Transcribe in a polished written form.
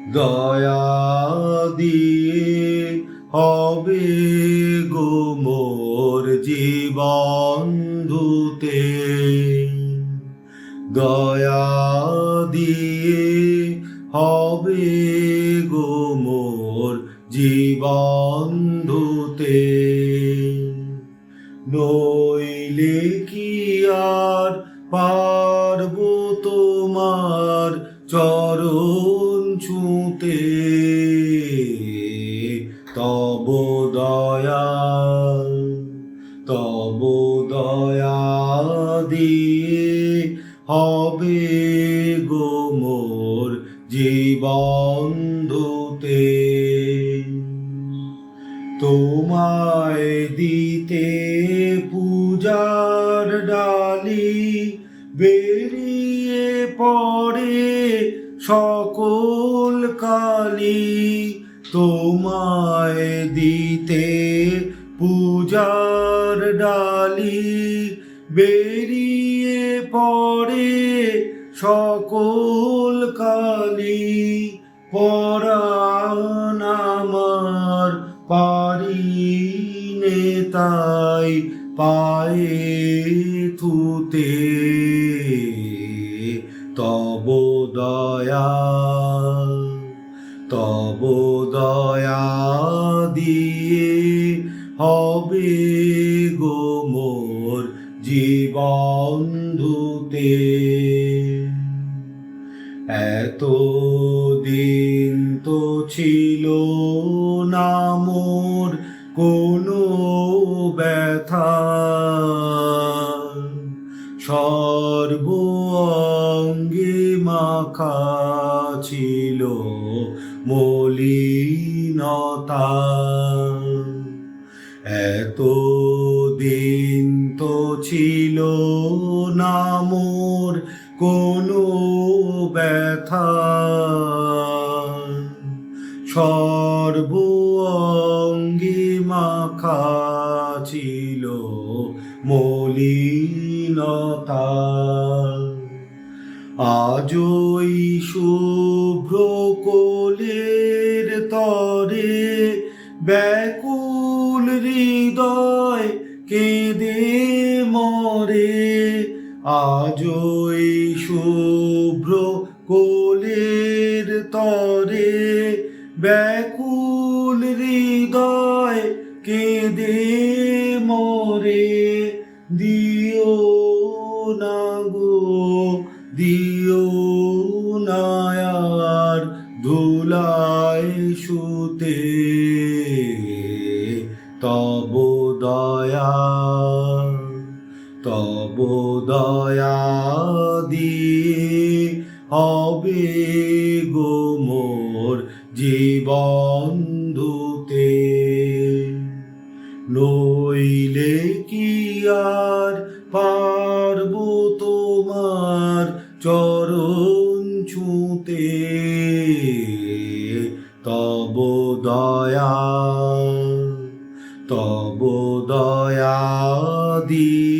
দয়া দিয়ে হবে গো মোর জীবন ধুতে, দয়া দিয়ে হবে গো মোর জীবন ধুতে। নইলে কি আর পারব তোমার চরণ ছুঁতে, তব দয়া, তব দয়া দিয়ে হবে গো মোর জীবন ধুতে। তোমায় দিতে পূজার ডালি বেরিয়ে পড়ে সকল কালি, তোমায় দিতে পূজার ডালি বেরিয়ে পড়ে সকল কালি, পরাণ আমার পারি নে তাই পায়ে থুতে, তব দয়া, তব দয়া দিয়ে হবে গো মোর জীবন ধুতে। এত দিন তো ছিল না মোর কোনো ব্যথা, সর্ব অঙ্গে মাখা ছিল মলিনতা। এত দিন তো ছিল না মোর কোনো ব্যথা, সর্ব অঙ্গে মাখা ছিল মলিনতা। আজই শুভ্র কোলের তরে ব্যাকুল হৃদয় কেঁদে মরে, আজই শুভ্র কোলের তরে ব্যাকুল হৃদয় কেঁদে মরে, দিও না গো দিও না আর ধুলায় শুতে, তব দয়া, তব দয়া দিয়ে হবে গো মোর জীবন ধুতে। নইলে কি আর পারব তোমার চরণ ছুঁতে, তব দয়া, তব দয়া দিয়ে